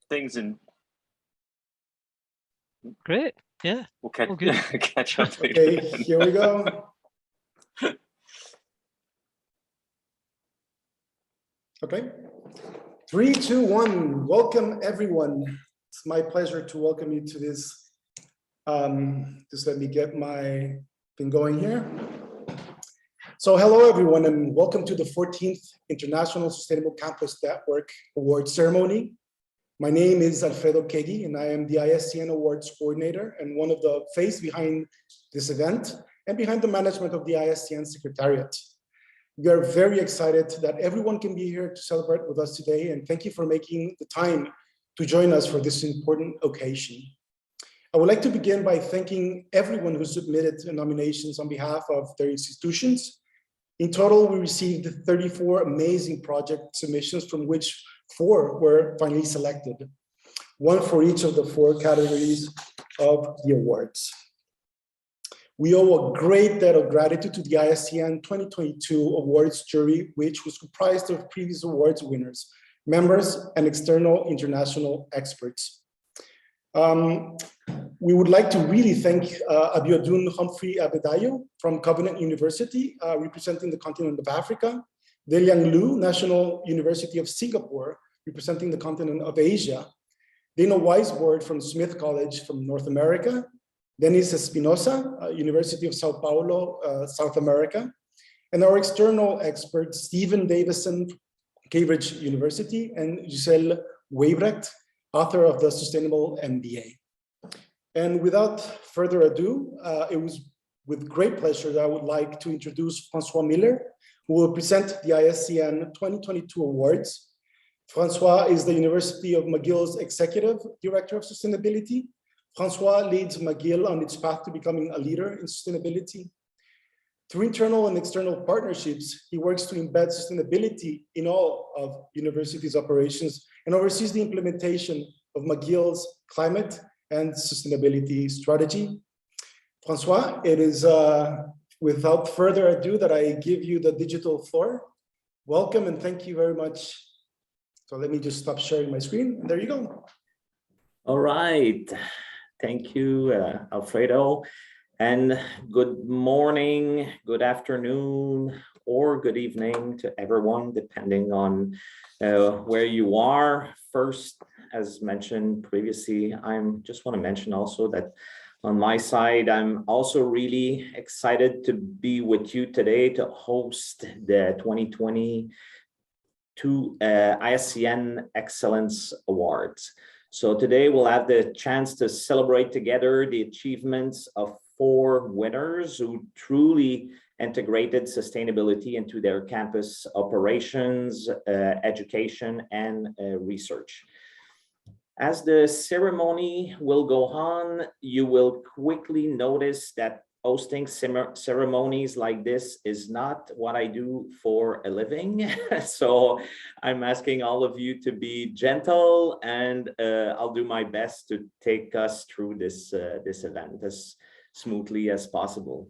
things and Great. Yeah. we'll catch, All good. catch up later. Okay, here we go. Okay. 3, 2, 1. Welcome, everyone. It's my pleasure to welcome you to this. Just let me get my thing going here. So hello, everyone, and welcome to the 14th International Sustainable Campus Network Awards Ceremony. My name is Alfredo Kegi, and I am the ISCN Awards Coordinator and one of the face behind this event and behind the management of the ISCN Secretariat. We are very excited that everyone can be here to celebrate with us today, and thank you for making the time to join us for this important occasion. I would like to begin by thanking everyone who submitted nominations on behalf of their institutions. In total, we received 34 amazing project submissions, from which 4 were finally selected, 1 for each of the 4 categories of the awards. We owe a great debt of gratitude to the ISCN 2022 awards jury, which was comprised of previous awards winners, members, and external international experts. We would like to really thank Abiodun Humphrey Abedayo from Covenant University, representing the continent of Africa, Deliang Lu, National University of Singapore, representing the continent of Asia, Dana Weisbord from Smith College from North America, Denis Espinosa, University of Sao Paulo, South America, and our external experts, Stephen Davison, Cambridge University, and Giselle Weibrecht, author of the Sustainable MBA. And without further ado, it was with great pleasure that I would like to introduce Francois Miller, who will present the ISCN 2022 awards. Francois is the University of McGill's Executive Director of Sustainability. Francois leads McGill on its path to becoming a leader in sustainability. Through internal and external partnerships, he works to embed sustainability in all of university's operations and oversees the implementation of McGill's climate and sustainability strategy. Francois, it is without further ado that I give you the digital floor. Welcome and thank you very much. So let me just stop sharing my screen and there you go. All right, thank you, Alfredo. And good morning, good afternoon, or good evening to everyone, depending on where you are. First, as mentioned previously, I just want to mention also that on my side, I'm also really excited to be with you today to host the 2022 ISCN Excellence Awards. So today we'll have the chance to celebrate together the achievements of 4 winners who truly integrated sustainability into their campus operations, education, and research. As the ceremony will go on, you will quickly notice that hosting ceremonies like this is not what I do for a living. So I'm asking all of you to be gentle, and I'll do my best to take us through this event as smoothly as possible.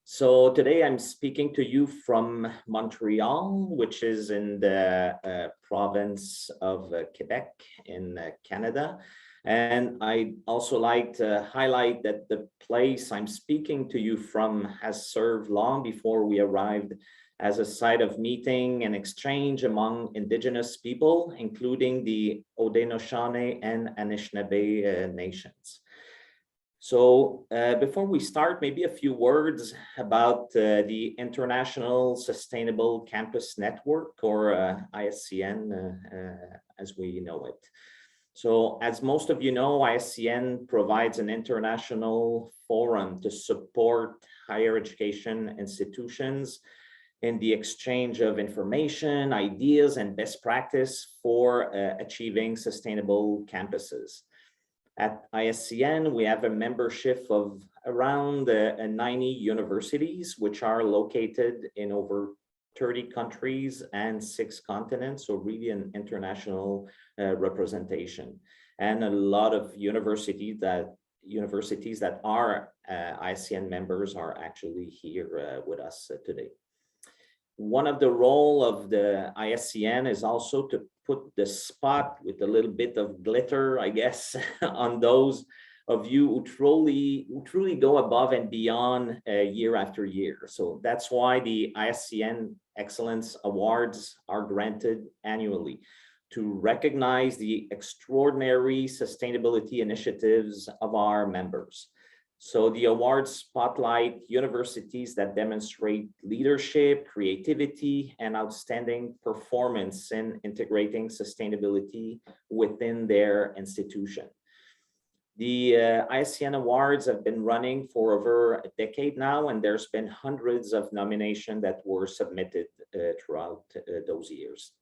So today I'm speaking to you from Montreal, which is in the province of Quebec in Canada. And I'd also like to highlight that the place I'm speaking to you from has served long before we arrived as a site of meeting and exchange among Indigenous people, including the Haudenosaunee and Anishinaabe nations. So before we start, maybe a few words about the International Sustainable Campus Network, or ISCN as we know it. So as most of you know, ISCN provides an international forum to support higher education institutions in the exchange of information, ideas, and best practice for achieving sustainable campuses. At ISCN, we have a membership of around 90 universities, which are located in over 30 countries and 6 continents, so really an international representation. And a lot of universities that are ISCN members are actually here with us today. One of the role of the ISCN is also to put the spot with a little bit of glitter, I guess, on those of you who truly go above and beyond year after year. So that's why the ISCN Excellence Awards are granted annually, to recognize the extraordinary sustainability initiatives of our members. So the awards spotlight universities that demonstrate leadership, creativity, and outstanding performance in integrating sustainability within their institution. The ISCN Awards have been running for over a decade now, and there's been hundreds of nominations that were submitted throughout those years.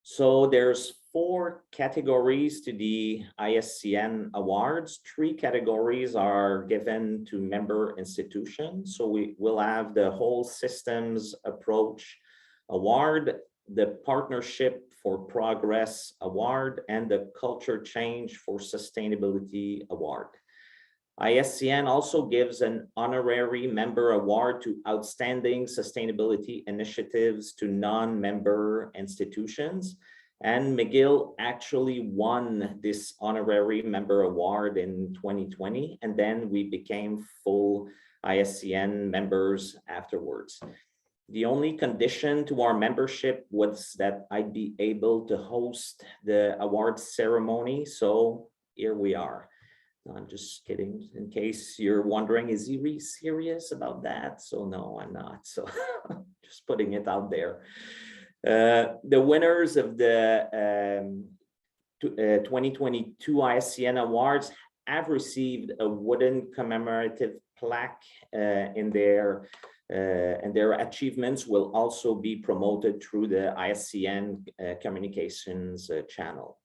So there's 4 categories to the ISCN Awards. 3 categories are given to member institutions. So we will have the Whole Systems Approach Award, the Partnership for Progress Award, and the Culture Change for Sustainability Award. ISCN also gives an honorary member award to outstanding sustainability initiatives to non-member institutions. And McGill actually won this honorary member award in 2020, and then we became full ISCN members afterwards. The only condition to our membership was that I'd be able to host the award ceremony, so here we are. I'm just kidding, in case you're wondering, is he really serious about that? So no, I'm not. So just putting it out there. The winners of the 2022 ISCN Awards have received a wooden commemorative plaque, and their achievements will also be promoted through the ISCN communications channel.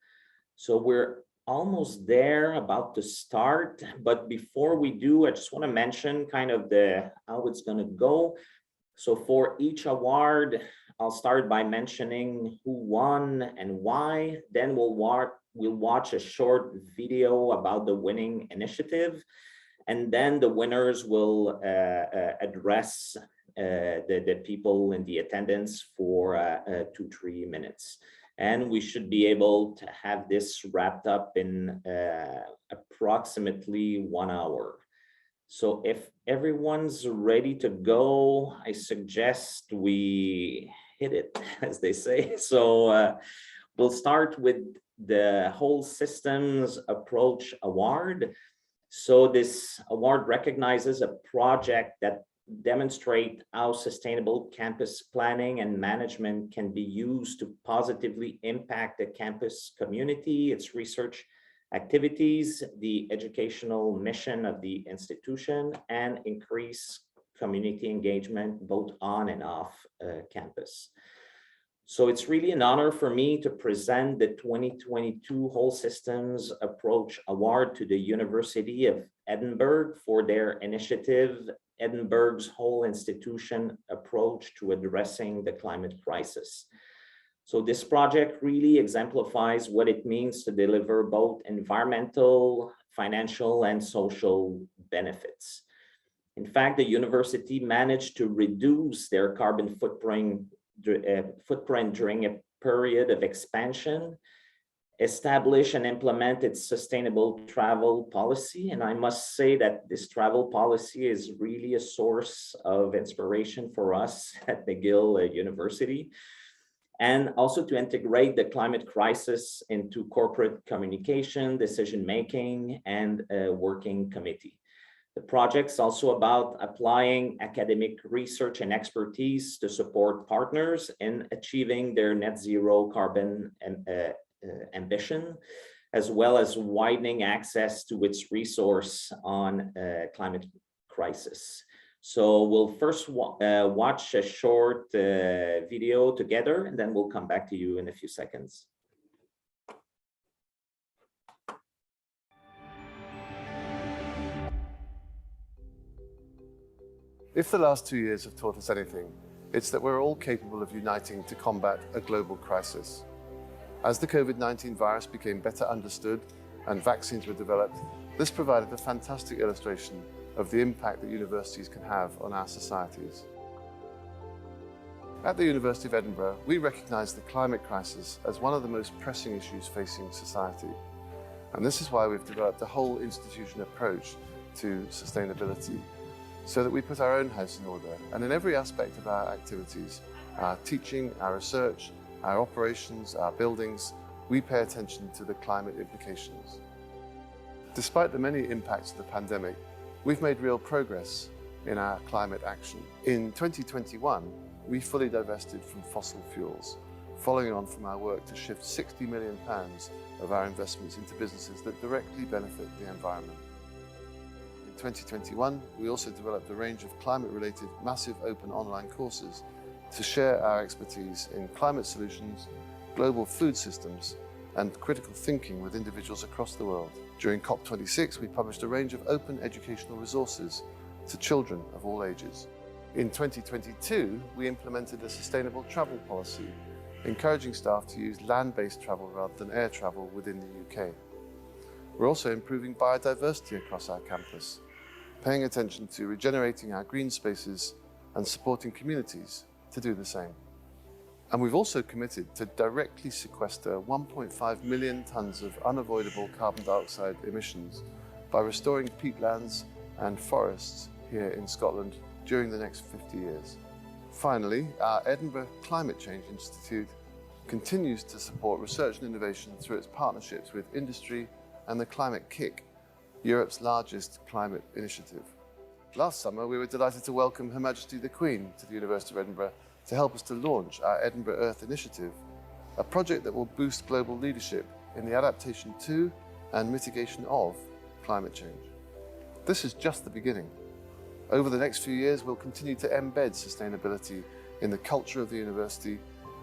So we're almost there, about to start, but before we do, I just want to mention kind of how it's going to go. So for each award, I'll start by mentioning who won and why. Then we'll watch a short video about the winning initiative, and then the winners will address the people in the attendance for 2-3 minutes. And we should be able to have this wrapped up in approximately 1 hour. So if everyone's ready to go, I suggest we hit it, as they say. So we'll start with the Whole Systems Approach Award. So this award recognizes a project that demonstrate how sustainable campus planning and management can be used to positively impact the campus community, its research activities, the educational mission of the institution, and increase community engagement both on and off campus. So it's really an honor for me to present the 2022 Whole Systems Approach Award to the University of Edinburgh for their initiative, Edinburgh's Whole Institution Approach to Addressing the Climate Crisis. So this project really exemplifies what it means to deliver both environmental, financial, and social benefits. In fact, the university managed to reduce their carbon footprint during a period of expansion, establish and implement its sustainable travel policy. And I must say that this travel policy is really a source of inspiration for us at McGill University, and also to integrate the climate crisis into corporate communication, decision-making, and a working committee. The project's also about applying academic research and expertise to support partners in achieving their net zero carbon ambition, as well as widening access to its resource on climate crisis. So we'll first watch a short video together, and then we'll come back to you in a few seconds. If the last 2 years have taught us anything, it's that we're all capable of uniting to combat a global crisis. As the COVID-19 virus became better understood and vaccines were developed, this provided a fantastic illustration of the impact that universities can have on our societies. At the University of Edinburgh, we recognise the climate crisis as one of the most pressing issues facing society. And this is why we've developed a whole institution approach to sustainability, so that we put our own house in order. And in every aspect of our activities, our teaching, our research, our operations, our buildings, we pay attention to the climate implications. Despite the many impacts of the pandemic, we've made real progress in our climate action. In 2021, we fully divested from fossil fuels, following on from our work to shift £60 million of our investments into businesses that directly benefit the environment. In 2021, we also developed a range of climate-related massive open online courses to share our expertise in climate solutions, global food systems, and critical thinking with individuals across the world. During COP26, we published a range of open educational resources to children of all ages. In 2022, we implemented a sustainable travel policy, encouraging staff to use land-based travel rather than air travel within the UK. We're also improving biodiversity across our campus, paying attention to regenerating our green spaces and supporting communities to do the same. And we've also committed to directly sequester 1.5 million tonnes of unavoidable carbon dioxide emissions by restoring peatlands and forests here in Scotland during the next 50 years. Finally, our Edinburgh Climate Change Institute continues to support research and innovation through its partnerships with industry and the Climate Kick, Europe's largest climate initiative. Last summer, we were delighted to welcome Her Majesty the Queen to the University of Edinburgh to help us to launch our Edinburgh Earth Initiative, a project that will boost global leadership in the adaptation to and mitigation of climate change. This is just the beginning. Over the next few years, we'll continue to embed sustainability in the culture of the university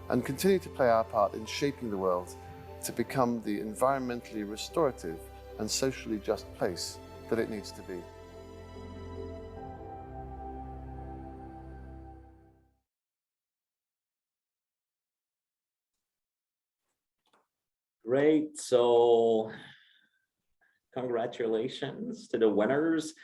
and continue to play our part in shaping the world to become the environmentally restorative and socially just place that it needs to be. Great. So congratulations to the winners.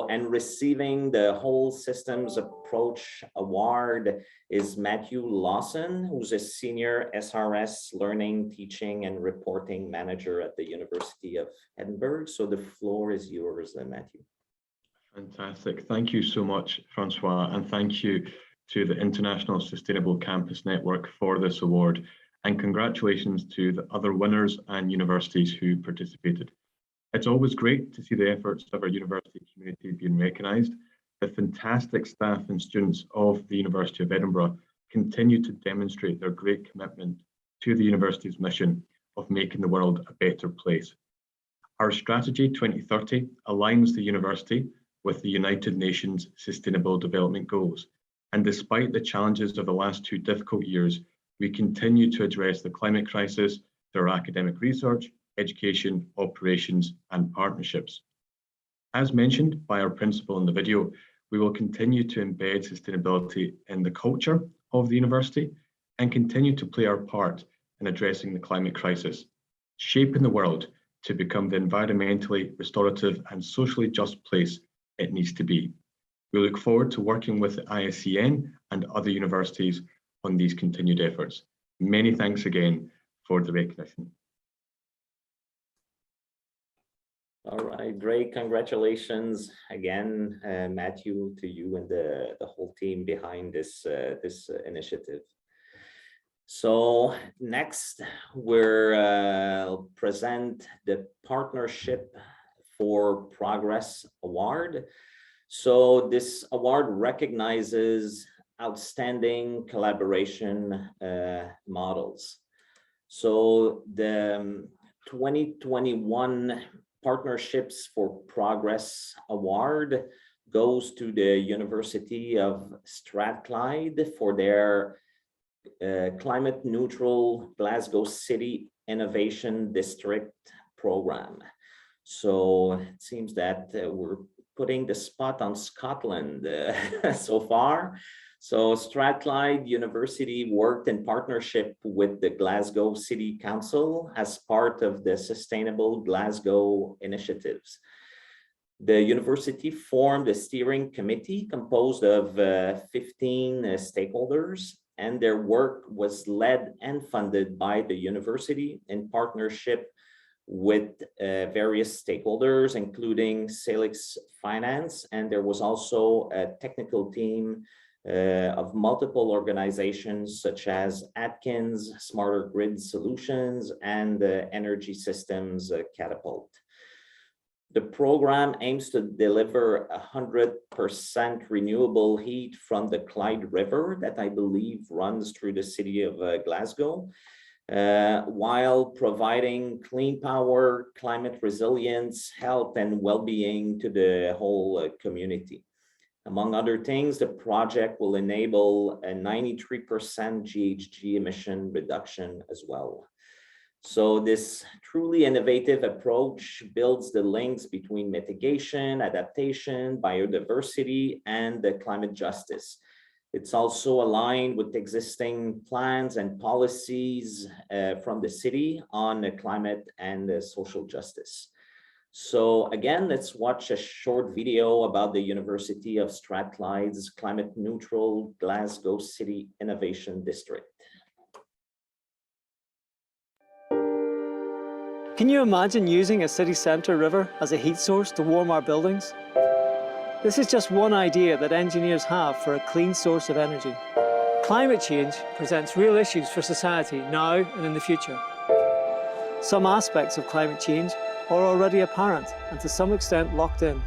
And receiving the Whole Systems Approach Award is Matthew Lawson, who's a senior SRS Learning, Teaching, and Reporting Manager at the University of Edinburgh. So the floor is yours, Matthew. Fantastic. Thank you so much, Francois, and thank you to the International Sustainable Campus Network for this award. And congratulations to the other winners and universities who participated. It's always great to see the efforts of our university community being recognised. The fantastic staff and students of the University of Edinburgh continue to demonstrate their great commitment to the university's mission of making the world a better place. Our strategy 2030 aligns the university with the United Nations Sustainable Development Goals. And despite the challenges of the last 2 difficult years, we continue to address the climate crisis through our academic research, education, operations, and partnerships. As mentioned by our principal in the video, we will continue to embed sustainability in the culture of the university and continue to play our part in addressing the climate crisis, shaping the world to become the environmentally restorative and socially just place it needs to be. We look forward to working with the ISCN and other universities on these continued efforts. Many thanks again for the recognition. All right, great. Congratulations again, Matthew, to you and the whole team behind this initiative. So next, we'll present the Partnership for Progress Award. So this award recognizes outstanding collaboration models. So the 2021 Partnerships for Progress Award goes to the University of Strathclyde for their climate neutral Glasgow City Innovation District program. So it seems that we're putting the spot on Scotland so far. So Strathclyde University worked in partnership with the Glasgow City Council as part of the Sustainable Glasgow initiatives. The university formed a steering committee composed of 15 stakeholders, and their work was led and funded by the university in partnership with various stakeholders, including Salix Finance, and there was also a technical team of multiple organizations such as Atkins, Smarter Grid Solutions, and Energy Systems Catapult. The program aims to deliver 100% renewable heat from the Clyde River that I believe runs through the city of Glasgow, while providing clean power, climate resilience, health, and well-being to the whole community. Among other things, the project will enable a 93% GHG emission reduction as well. So this truly innovative approach builds the links between mitigation, adaptation, biodiversity, and the climate justice. It's also aligned with existing plans and policies from the city on climate and social justice. So again, let's watch a short video about the University of Strathclyde's climate neutral Glasgow City Innovation District. Can you imagine using a city centre river as a heat source to warm our buildings? This is just one idea that engineers have for a clean source of energy. Climate change presents real issues for society now and in the future. Some aspects of climate change are already apparent and to some extent locked in.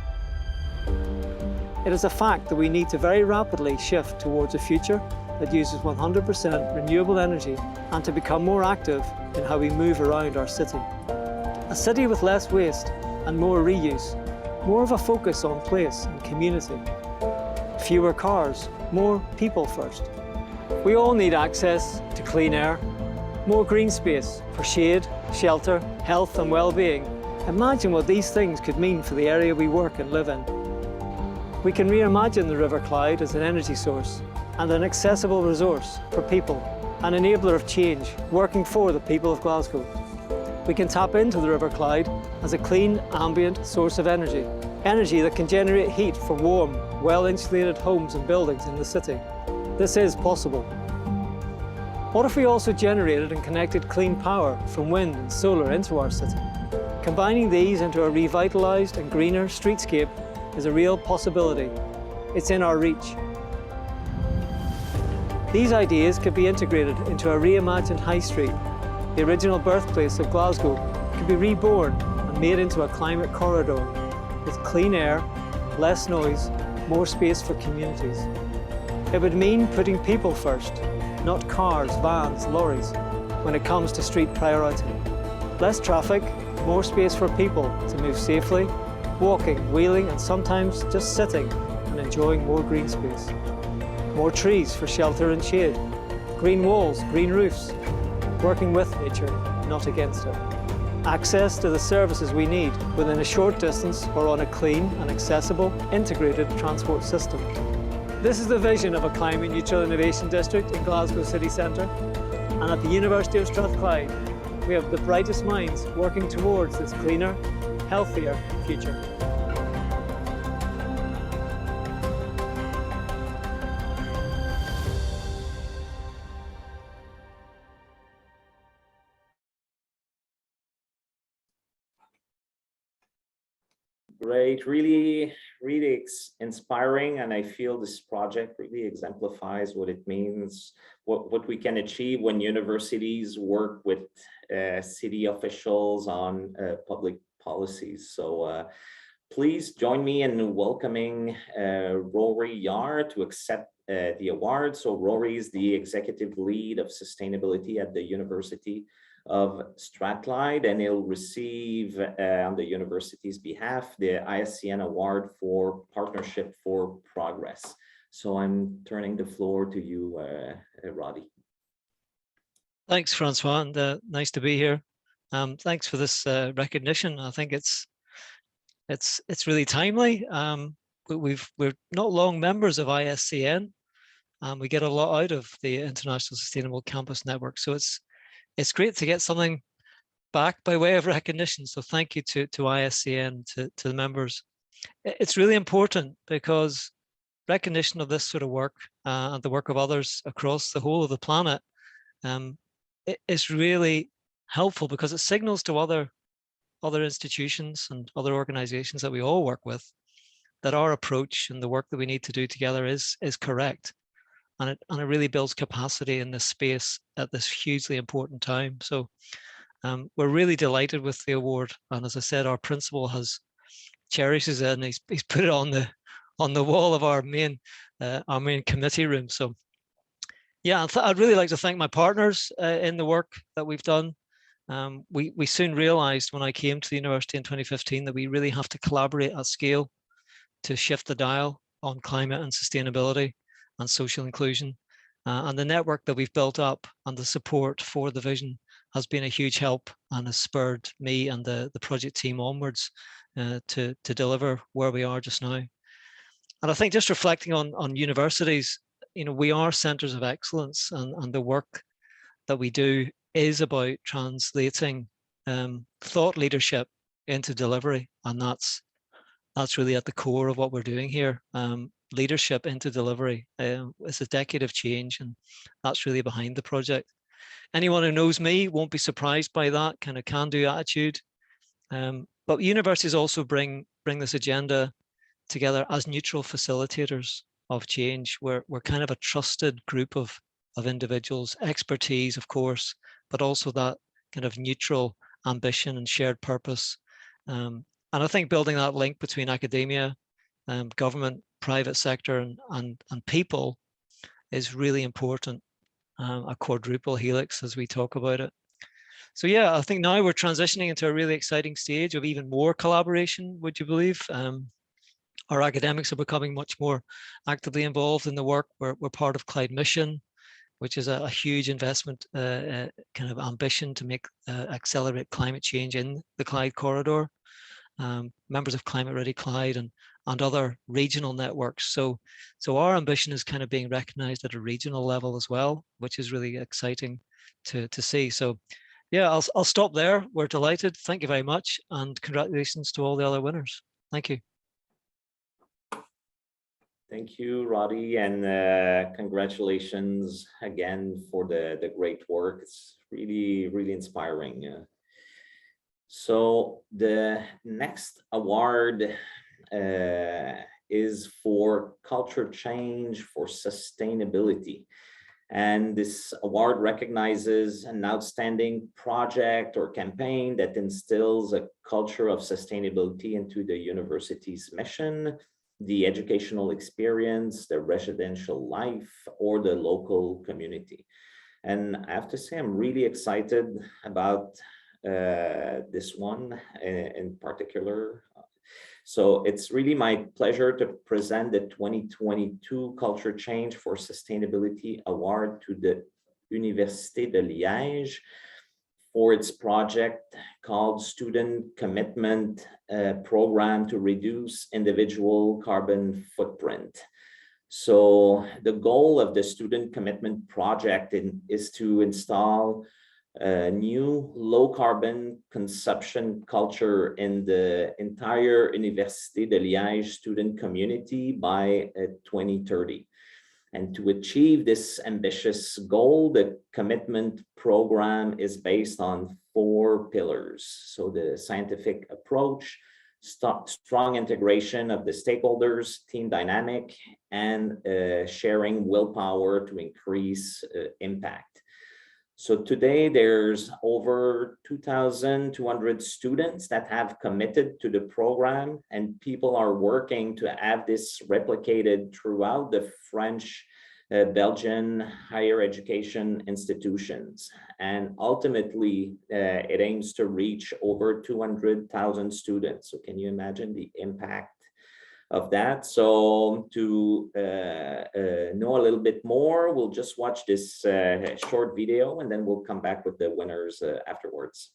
It is a fact that we need to very rapidly shift towards a future that uses 100% renewable energy and to become more active in how we move around our city. A city with less waste and more reuse, more of a focus on place and community. Fewer cars, more people first. We all need access to clean air, more green space for shade, shelter, health and well-being. Imagine what these things could mean for the area we work and live in. We can reimagine the River Clyde as an energy source and an accessible resource for people, an enabler of change working for the people of Glasgow. We can tap into the River Clyde as a clean, ambient source of energy. Energy that can generate heat for warm, well-insulated homes and buildings in the city. This is possible. What if we also generated and connected clean power from wind and solar into our city? Combining these into a revitalised and greener streetscape is a real possibility. It's in our reach. These ideas could be integrated into a reimagined high street. The original birthplace of Glasgow could be reborn and made into a climate corridor with clean air, less noise, more space for communities. It would mean putting people first, not cars, vans, lorries, when it comes to street priority. Less traffic, more space for people to move safely, walking, wheeling, and sometimes just sitting and enjoying more green space. More trees for shelter and shade, green walls, green roofs, working with nature, not against it. Access to the services we need within a short distance or on a clean and accessible integrated transport system. This is the vision of a climate neutral innovation district in Glasgow city centre, and at the University of Strathclyde we have the brightest minds working towards this cleaner, healthier future. Great, really inspiring, and I feel this project really exemplifies what it means, what we can achieve when universities work with city officials on public policies. So please join me in welcoming Rory Yar to accept the award. So Rory is the executive lead of sustainability at the University of Strathclyde, and he'll receive on the university's behalf the ISCN award for Partnership for Progress. So I'm turning the floor to you, Roddy. Thanks, Francois, and nice to be here. Thanks for this recognition. I think it's really timely. We're not long members of ISCN. We get a lot out of the International Sustainable Campus Network, so it's great to get something back by way of recognition. So thank you to ISCN, to the members. It's really important because recognition of this sort of work and the work of others across the whole of the planet is really helpful, because it signals to other institutions and other organizations that we all work with that our approach and the work that we need to do together is correct. And it really builds capacity in this space at this hugely important time. So we're really delighted with the award. And as I said, our principal cherishes it, and he's put it on the wall of our main committee room. So yeah, I'd really like to thank my partners in the work that we've done. We soon realized when I came to the university in 2015 that we really have to collaborate at scale to shift the dial on climate and sustainability and social inclusion. And the network that we've built up and the support for the vision has been a huge help and has spurred me and the project team onwards to deliver where we are just now. And I think just reflecting on universities, we are centers of excellence, and the work that we do is about translating thought leadership into delivery. And that's really at the core of what we're doing here. Leadership into delivery. It's a decade of change, and that's really behind the project. Anyone who knows me won't be surprised by that kind of can-do attitude. But universities also bring this agenda together as neutral facilitators of change. We're kind of a trusted group of individuals, expertise, of course, but also that kind of neutral ambition and shared purpose. And I think building that link between academia, government, private sector, and people is really important. A quadruple helix, as we talk about it. So yeah, I think now we're transitioning into a really exciting stage of even more collaboration, would you believe? Our academics are becoming much more actively involved in the work. We're part of Clyde Mission, which is a huge investment, kind of ambition to accelerate climate change in the Clyde corridor. Members of Climate Ready Clyde and other regional networks. So our ambition is kind of being recognized at a regional level as well, which is really exciting to see. So yeah, I'll stop there. We're delighted. Thank you very much. And congratulations to all the other winners. Thank you. Thank you, Roddy, and congratulations again for the great work. It's really, really inspiring. So the next award is for culture change for sustainability. And this award recognizes an outstanding project or campaign that instills a culture of sustainability into the university's mission, the educational experience, the residential life, or the local community. And I have to say, I'm really excited about this one in particular. So it's really my pleasure to present the 2022 Culture Change for Sustainability Award to the Université de Liège for its project called Student Commitment Program to Reduce Individual Carbon Footprint. So the goal of the Student Commitment Project is to install a new low carbon consumption culture in the entire Université de Liège student community by 2030. And to achieve this ambitious goal, the commitment program is based on 4 pillars. So the scientific approach, strong integration of the stakeholders, team dynamic, and sharing willpower to increase impact. So today there's over 2,200 students that have committed to the program, and people are working to have this replicated throughout the French, Belgian higher education institutions. And ultimately, it aims to reach over 200,000 students. So can you imagine the impact of that? So to know a little bit more, we'll just watch this short video, and then we'll come back with the winners afterwards.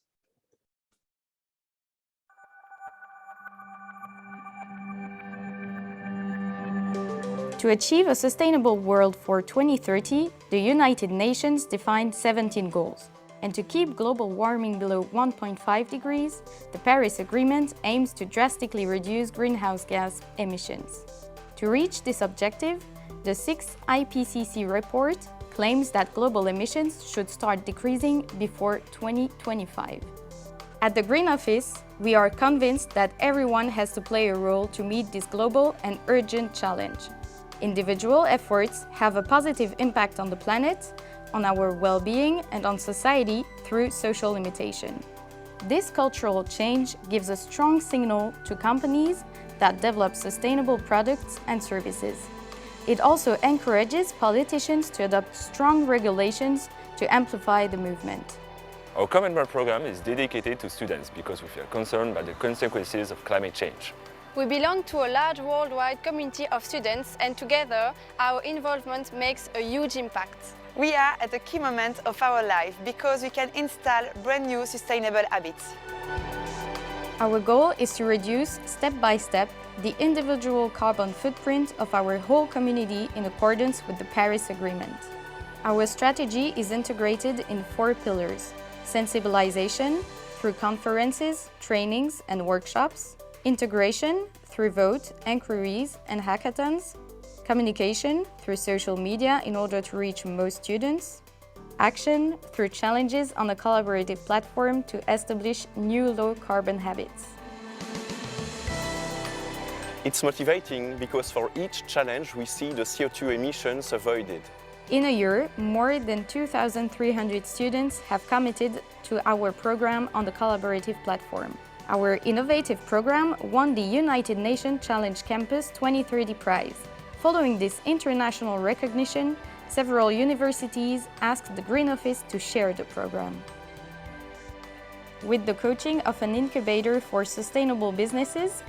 To achieve a sustainable world for 2030, the United Nations defined 17 goals. And to keep global warming below 1.5 degrees, the Paris Agreement aims to drastically reduce greenhouse gas emissions. To reach this objective, the 6th IPCC report claims that global emissions should start decreasing before 2025. At the Green Office, we are convinced that everyone has to play a role to meet this global and urgent challenge. Individual efforts have a positive impact on the planet, on our well-being, and on society through social limitation. This cultural change gives a strong signal to companies that develop sustainable products and services. It also encourages politicians to adopt strong regulations to amplify the movement. Our commitment program is dedicated to students because we feel concerned by the consequences of climate change. We belong to a large worldwide community of students, and together our involvement makes a huge impact. We are at a key moment of our life because we can install brand new sustainable habits. Our goal is to reduce, step by step, the individual carbon footprint of our whole community in accordance with the Paris Agreement. Our strategy is integrated in 4 pillars: sensibilization through conferences, trainings, and workshops; integration through vote, inquiries, and hackathons; communication through social media in order to reach most students; action through challenges on a collaborative platform to establish new low-carbon habits. It's motivating because for each challenge we see the CO2 emissions avoided. In a year, more than 2,300 students have committed to our program on the collaborative platform. Our innovative program won the United Nations Challenge Campus 2030 prize. Following this international recognition, several universities asked the Green Office to share the program. With the coaching of an incubator for sustainable businesses,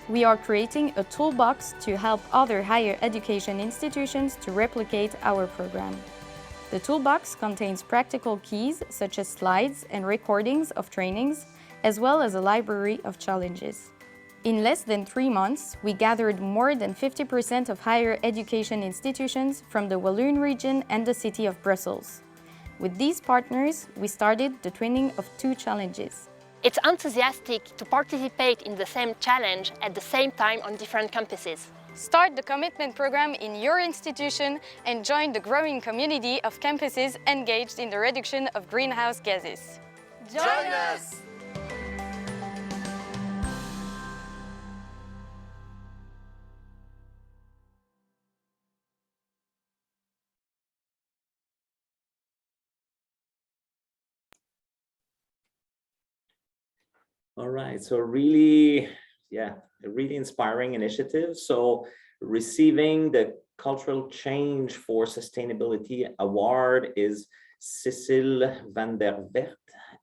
we are creating a toolbox to help other higher education institutions to replicate our program. The toolbox contains practical keys such as slides and recordings of trainings, as well as a library of challenges. In less than 3 months, we gathered more than 50% of higher education institutions from the Walloon region and the city of Brussels. With these partners, we started the training of 2 challenges. It's enthusiastic to participate in the same challenge at the same time on different campuses. Start the commitment program in your institution and join the growing community of campuses engaged in the reduction of greenhouse gases. Join us! All right, so really, a really inspiring initiative. So receiving the Cultural Change for Sustainability Award is Cécile van der Wert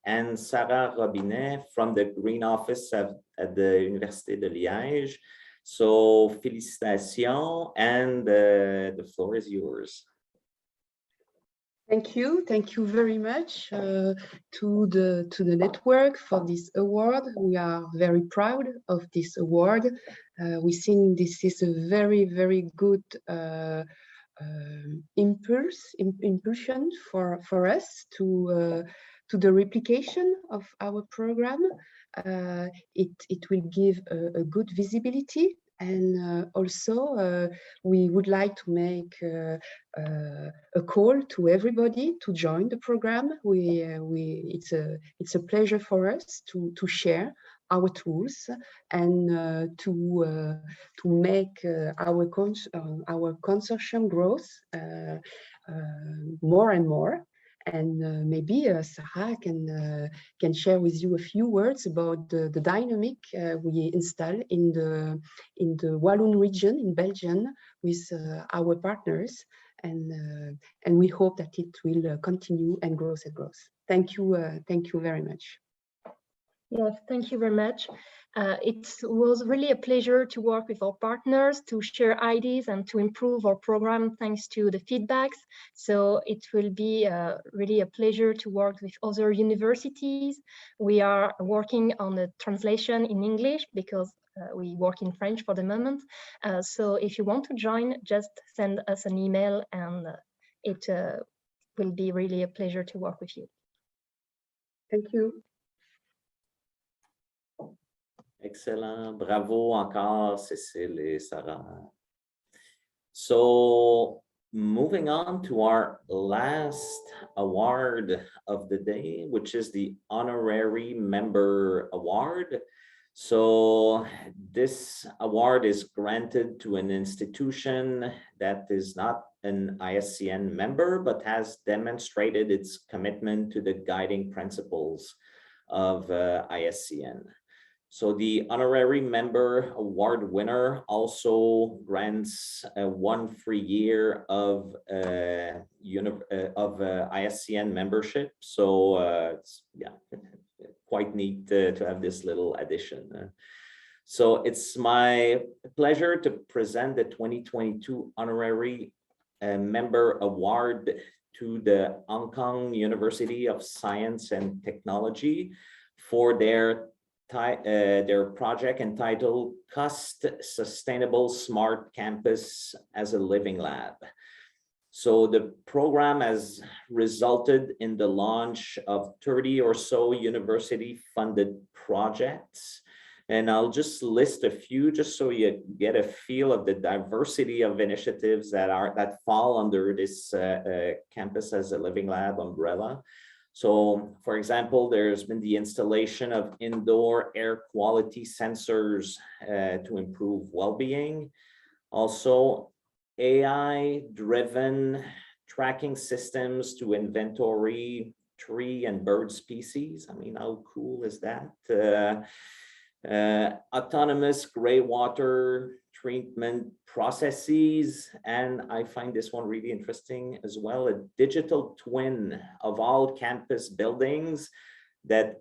and Sarah Robinet from the Green Office at the Université de Liège. So félicitations, and the floor is yours. Thank you very much to the network for this award. We are very proud of this award. We think this is a very good impulsion for us to the replication of our program. It will give a good visibility. And also, we would like to make a call to everybody to join the program. It's a pleasure for us to share our tools and to make our consortium growth more and more. And maybe Sarah can share with you a few words about the dynamic we install in the Walloon region in Belgium with our partners, and we hope that it will continue and grow and grow. Thank you very much. Yes, thank you very much. It was really a pleasure to work with our partners, to share ideas and to improve our program thanks to the feedbacks. So it will be really a pleasure to work with other universities. We are working on the translation in English because we work in French for the moment. So if you want to join, just send us an email, and it will be really a pleasure to work with you. Thank you. Excellent. Bravo encore, Cécile et Sarah. So moving on to our last award of the day, which is the Honorary Member Award. So this award is granted to an institution that is not an ISCN member, but has demonstrated its commitment to the guiding principles of ISCN. So the Honorary Member Award winner also grants 1 free year of ISCN membership. So it's quite neat to have this little addition. So it's my pleasure to present the 2022 Honorary Member Award to the Hong Kong University of Science and Technology for their project entitled Cost Sustainable Smart Campus as a Living Lab. So the program has resulted in the launch of 30 or so university-funded projects. And I'll just list a few just so you get a feel of the diversity of initiatives that fall under this Campus as a Living Lab umbrella. So, for example, there's been the installation of indoor air quality sensors to improve well-being. Also, AI-driven tracking systems to inventory tree and bird species. I mean, how cool is that? Autonomous greywater treatment processes, and I find this one really interesting as well, a digital twin of all campus buildings that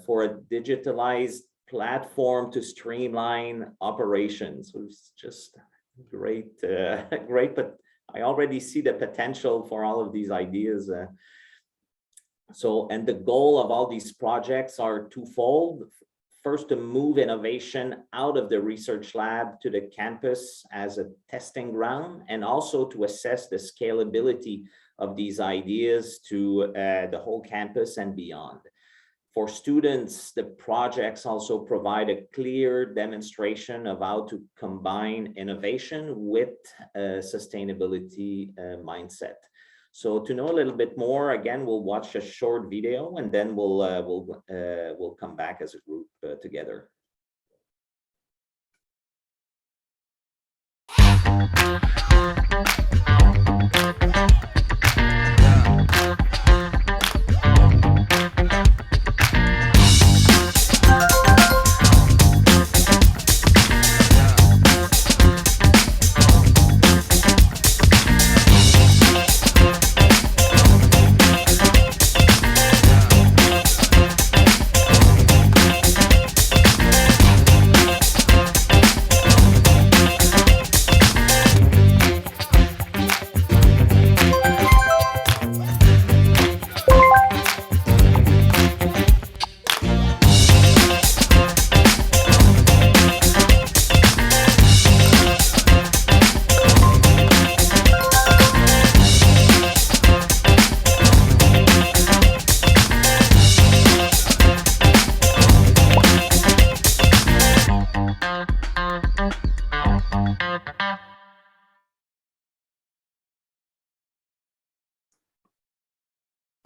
for a digitalized platform to streamline operations. So it's just great, great, but I already see the potential for all of these ideas. And the goal of all these projects are twofold. First, to move innovation out of the research lab to the campus as a testing ground, and also to assess the scalability of these ideas to the whole campus and beyond. For students, the projects also provide a clear demonstration of how to combine innovation with a sustainability mindset. So to know a little bit more, again, we'll watch a short video and then we'll come back as a group together.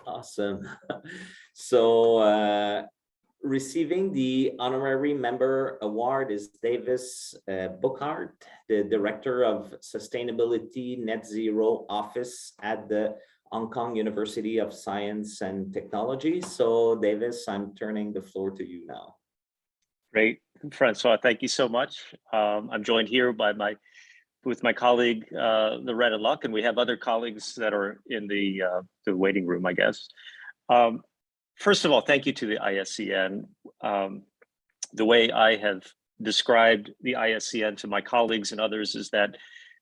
Awesome. So receiving the Honorary Member Award is Davis Bookhart, the Director of Sustainability Net Zero Office at the Hong Kong University of Science and Technology. So Davis, I'm turning the floor to you now. Great, Francois, thank you so much. I'm joined here by with my colleague, Loretta Luck, and we have other colleagues that are in the waiting room, I guess. First of all, thank you to the ISCN. The way I have described the ISCN to my colleagues and others is that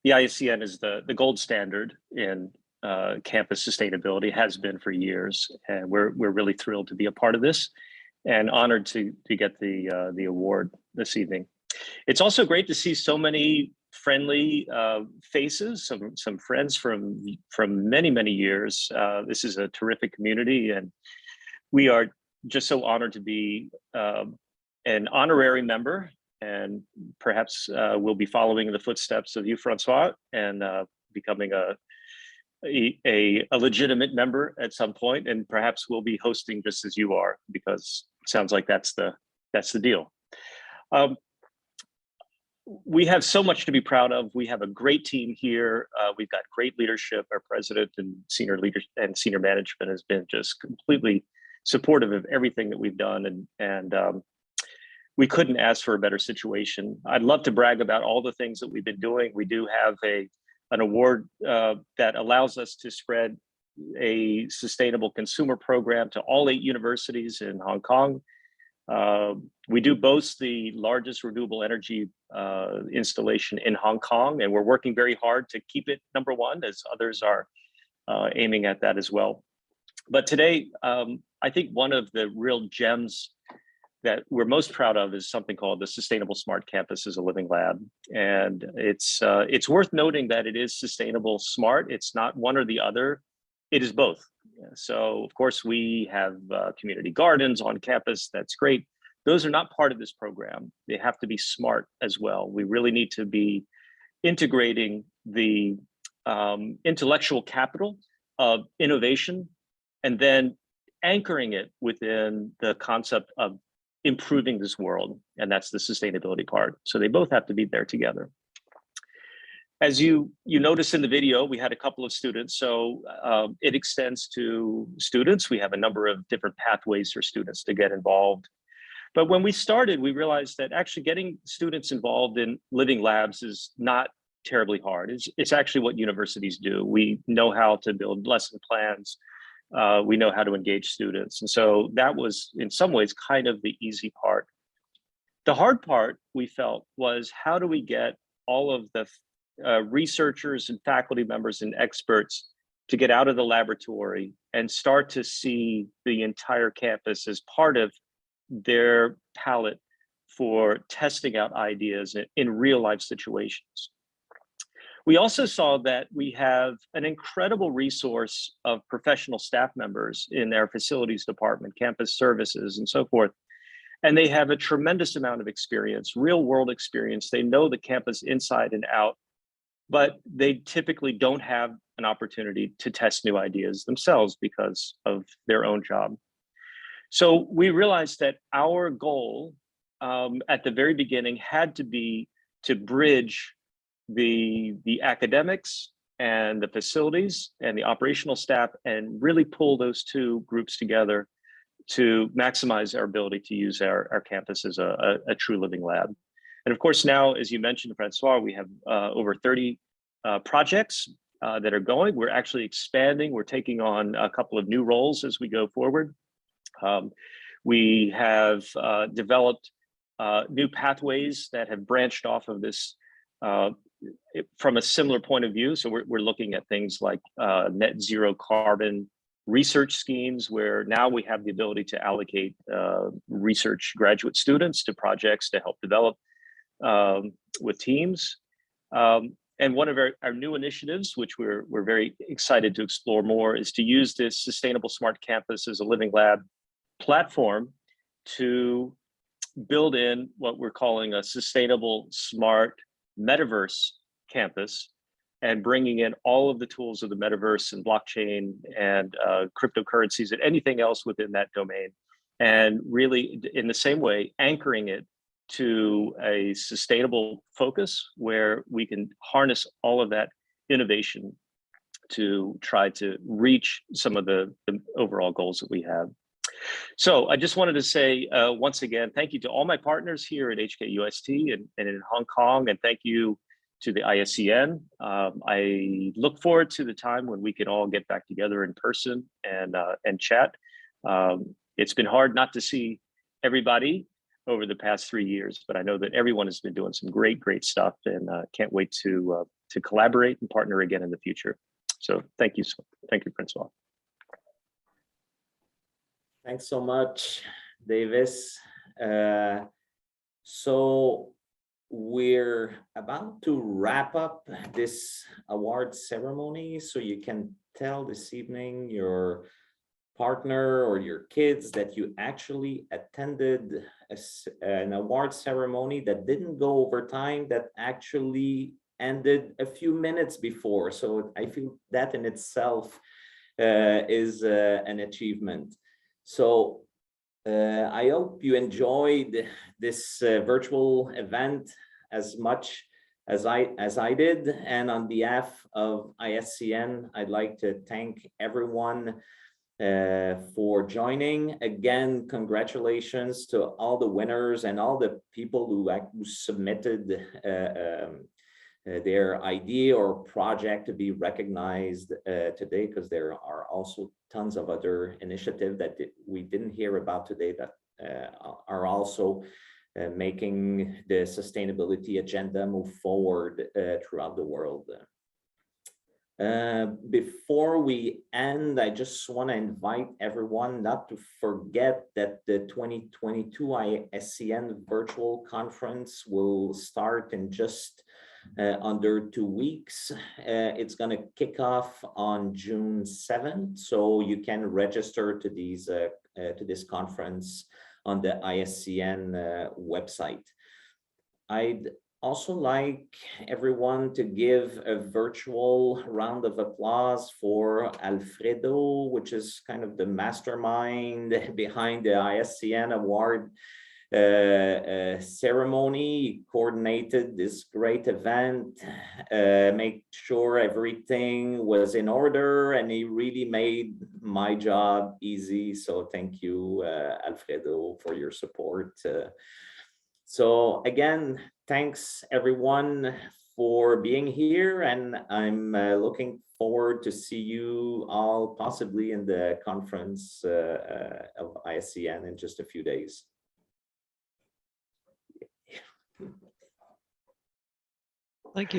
the ISCN is the gold standard in campus sustainability, has been for years, and we're really thrilled to be a part of this and honored to get the award this evening. It's also great to see so many friendly faces, some friends from many years. This is a terrific community, and we are just so honored to be an honorary member and perhaps we'll be following in the footsteps of you, Francois, and becoming a legitimate member at some point, and perhaps we'll be hosting just as you are, because it sounds like that's the deal. We have so much to be proud of. We have a great team here. We've got great leadership. Our president and senior leaders and senior management has been just completely supportive of everything that we've done, and we couldn't ask for a better situation. I'd love to brag about all the things that we've been doing. We do have an award that allows us to spread a sustainable consumer program to all 8 universities in Hong Kong. We do boast the largest renewable energy installation in Hong Kong, and we're working very hard to keep it #1, as others are aiming at that as well. But today, I think one of the real gems that we're most proud of is something called the Sustainable Smart Campus as a Living Lab. And it's worth noting that it is sustainable smart. It's not one or the other, it is both. So of course we have community gardens on campus, that's great. Those are not part of this program. They have to be smart as well. We really need to be integrating the intellectual capital of innovation and then anchoring it within the concept of improving this world, and that's the sustainability part. So they both have to be there together. As you notice in the video, we had a couple of students, so it extends to students. We have a number of different pathways for students to get involved. But when we started, we realized that actually getting students involved in living labs is not terribly hard. It's actually what universities do. We know how to build lesson plans. We know how to engage students. And so that was in some ways kind of the easy part. The hard part, we felt, was how do we get all of the researchers and faculty members and experts to get out of the laboratory and start to see the entire campus as part of their palette for testing out ideas in real life situations. We also saw that we have an incredible resource of professional staff members in their facilities department, campus services, and so forth. And they have a tremendous amount of experience, real world experience. They know the campus inside and out, but they typically don't have an opportunity to test new ideas themselves because of their own job. So we realized that our goal at the very beginning had to be to bridge the academics and the facilities and the operational staff and really pull those two groups together to maximize our ability to use our campus as a true living lab. And of course, now, as you mentioned, Francois, we have over 30 projects that are going. We're actually expanding. We're taking on a couple of new roles as we go forward. We have developed new pathways that have branched off of this from a similar point of view. So we're looking at things like net zero carbon research schemes, where now we have the ability to allocate research graduate students to projects to help develop with teams. And one of our new initiatives, which we're very excited to explore more, is to use this Sustainable Smart Campus as a Living Lab platform to build in what we're calling a sustainable smart metaverse campus, and bringing in all of the tools of the metaverse and blockchain and cryptocurrencies and anything else within that domain, and really in the same way anchoring it to a sustainable focus where we can harness all of that innovation to try to reach some of the overall goals that we have. So I just wanted to say once again, thank you to all my partners here at HKUST and in Hong Kong, and thank you to the ISCN. I look forward to the time when we can all get back together in person and chat. It's been hard not to see everybody over the past 3 years, but I know that everyone has been doing some great stuff, and can't wait to collaborate and partner again in the future. So thank you, Francois. Thanks so much, Davis. So we're about to wrap up this award ceremony. So you can tell this evening your partner or your kids that you actually attended an award ceremony that didn't go over time, that actually ended a few minutes before. So I feel that in itself is an achievement. So I hope you enjoyed this virtual event as much as I did. And on behalf of ISCN, I'd like to thank everyone for joining. Again, congratulations to all the winners and all the people who submitted their idea or project to be recognized today, because there are also tons of other initiatives that we didn't hear about today that are also making the sustainability agenda move forward throughout the world. Before we end, I just want to invite everyone not to forget that the 2022 ISCN virtual conference will start in just under 2 weeks. It's going to kick off on June 7th, so you can register to this conference on the ISCN website. I'd also like everyone to give a virtual round of applause for Alfredo, which is kind of the mastermind behind the ISCN award ceremony. He coordinated this great event, make sure everything was in order, and he really made my job easy. So thank you, Alfredo, for your support. So again, thanks everyone for being here, and I'm looking forward to see you all possibly in the conference of ISCN in just a few days. Thank you.